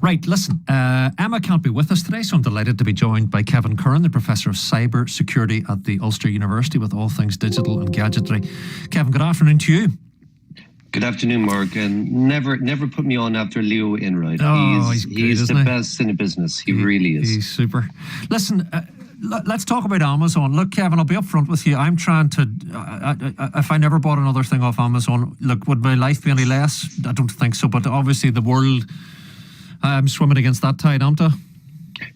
Right, listen, Emma can't be with us today, so I'm delighted to be joined by Kevin Curran, the Professor of Cyber Security at the Ulster University with all things digital and gadgetry. Kevin, good afternoon to you. Good afternoon, Mark, and never put me on after Leo Enright. Oh, he's the best in the business. He really is. He's super. Listen, let's talk about Amazon. Look, Kevin, I'll be upfront with you. I'm trying to, if I never bought another thing off Amazon, look, would my life be any less? I don't think so, but obviously the world, I'm swimming against that tide, aren't I?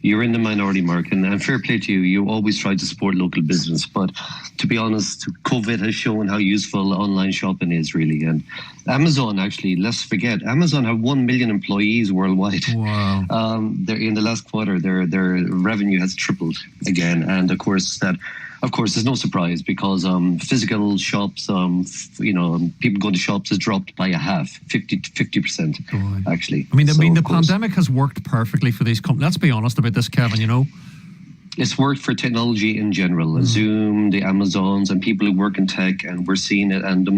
You're in the minority, Mark, and fair play to you. You always try to support local business, but to be honest, COVID has shown how useful online shopping is, really. And Amazon, actually, let's forget, Amazon have 1 million employees worldwide. Wow. In the last quarter, their revenue has tripled again, and of course, there's no surprise because physical shops, people going to shops has dropped by a half, 50%, actually. I mean, the pandemic has worked perfectly for these companies. Let's be honest about this, Kevin, It's worked for technology in general, Zoom, the Amazons, and people who work in tech, and we're seeing it. And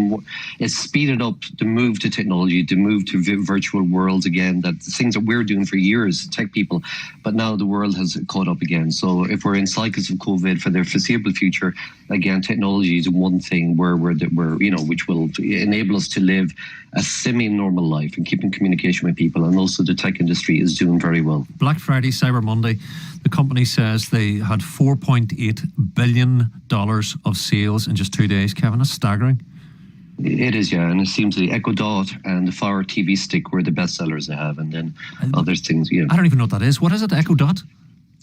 it's speeded up the move to technology, the move to virtual worlds again, that things that we're doing for years, tech people, but now the world has caught up again. So if we're in cycles of COVID for the foreseeable future, again, technology is one thing which will enable us to live a semi-normal life and keep in communication with people. And also the tech industry is doing very well. Black Friday, Cyber Monday, the company says they had $4.8 billion of sales in just 2 days. Kevin, that's staggering. It is, yeah, and it seems the Echo Dot and the Fire TV Stick were the best sellers they have, and then other things. Yeah, I don't even know what that is. What is it, Echo Dot?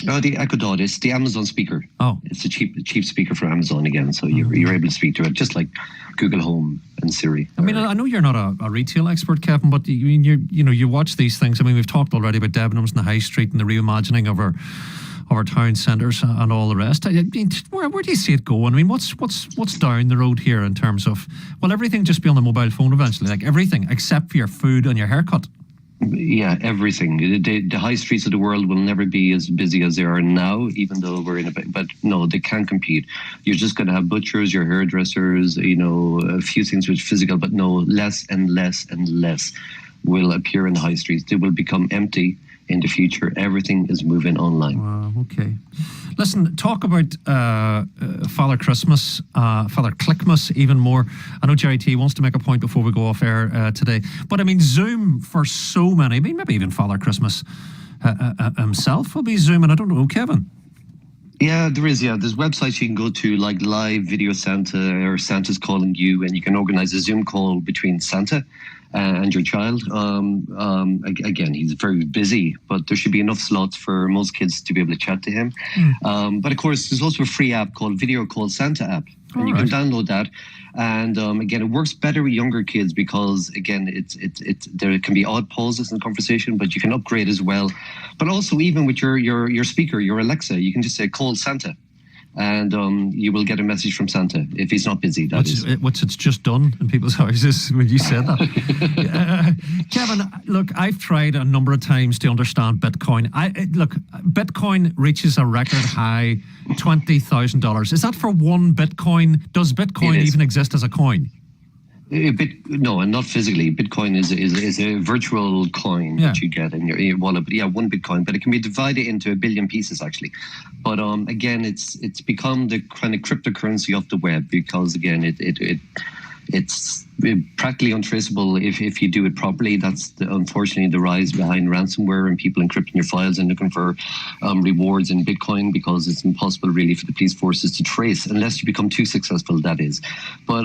Oh, the Echo Dot is the Amazon speaker. Oh, it's a cheap speaker for Amazon again, so you're able to speak to it just like Google Home and Siri. I mean, I know you're not a retail expert, Kevin, but you watch these things. I mean, we've talked already about Debenhams and the High Street and the reimagining of our town centres and all the rest. I mean, where do you see it going? I mean, what's down the road here in terms of, will everything just be on the mobile phone eventually? Like everything except for your food and your haircut? Yeah, everything. The high streets of the world will never be as busy as they are now, even though we're in a bit. But no, they can't compete. You're just going to have butchers, your hairdressers, a few things which physical, but no, less and less and less will appear in the high streets. They will become empty in the future. Everything is moving online. Wow, okay. Listen, talk about Father Christmas, Father Clickmas even more. I know Jerry T wants to make a point before we go off air today. But I mean, Zoom for so many, I mean, maybe even Father Christmas himself will be Zooming. I don't know, Kevin. Yeah, there is. Yeah, there's websites you can go to like Live Video Santa or Santa's Calling You, and you can organize a Zoom call between Santa and your child. Again, he's very busy, but there should be enough slots for most kids to be able to chat to him. But of course, there's also a free app called Video Call Santa app, and you can download that. And again, it works better with younger kids because again, there can be odd pauses in the conversation, but you can upgrade as well. But also, even with your speaker, your Alexa, you can just say "Call Santa," and you will get a message from Santa if he's not busy. Which it's just done in people's houses when you said that. Kevin, look, I've tried a number of times to understand Bitcoin. Bitcoin reaches a record high, $20,000. Is that for one Bitcoin? Does Bitcoin even exist as a coin? No, and not physically. Bitcoin is a virtual coin that you get in your wallet. But yeah, one Bitcoin, but it can be divided into 1 billion pieces actually. But again, it's become the kind of cryptocurrency of the web because again, it's practically untraceable if you do it properly. That's unfortunately the rise behind ransomware and people encrypting your files and looking for rewards in Bitcoin because it's impossible really for the police forces to trace unless you become too successful, that is. But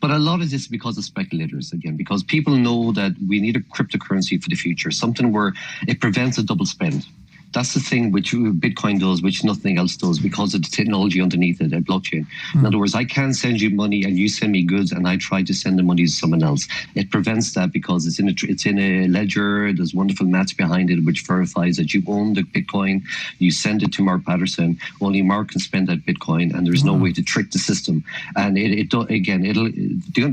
but a lot of this is because of speculators, again, because people know that we need a cryptocurrency for the future, something where it prevents a double spend. That's the thing which Bitcoin does, which nothing else does because of the technology underneath it, a blockchain. In other words, I can send you money and you send me goods and I try to send the money to someone else. It prevents that because it's in a ledger. There's wonderful maths behind it which verifies that you own the Bitcoin. You send it to Mark Patterson. Only Mark can spend that Bitcoin, and there's no way to trick the system. And the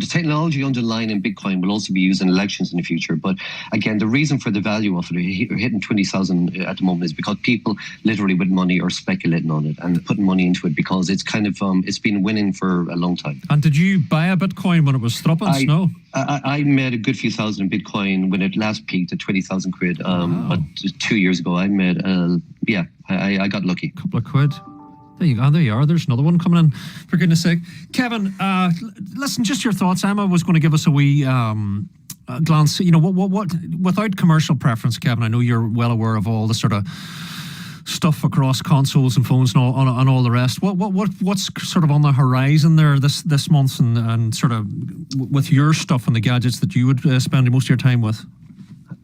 technology underlying in Bitcoin will also be used in elections in the future. But again, the reason for the value of it, hitting 20,000 at the moment, is because people literally with money are speculating on it and putting money into it because it's kind of it's been winning for a long time. And did you buy a Bitcoin when it was threepence? No. I made a good few thousand in Bitcoin when it last peaked at 20,000 quid. But 2 years ago, I made I got lucky. A couple of quid. There you go. There you are. There's another one coming in. For goodness sake, Kevin. Listen, just your thoughts. Emma was going to give us a wee glance. You know, what without commercial preference, Kevin. I know you're well aware of all the sort of stuff across consoles and phones and all the rest. What's sort of on the horizon there this month and sort of with your stuff and the gadgets that you would spend most of your time with?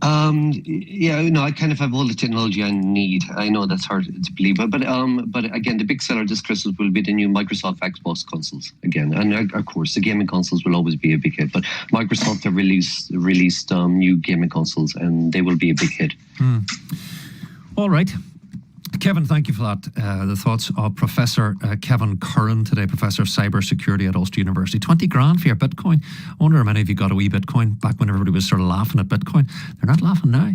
I kind of have all the technology I need. I know that's hard to believe, but again, the big seller this Christmas will be the new Microsoft Xbox consoles again, and of course the gaming consoles will always be a big hit. But Microsoft have released new gaming consoles, and they will be a big hit. All right. Kevin, thank you for that. The thoughts of Professor Kevin Curran today, Professor of Cybersecurity at Ulster University. 20 grand for your Bitcoin. I wonder how many of you got a wee Bitcoin back when everybody was sort of laughing at Bitcoin. They're not laughing now.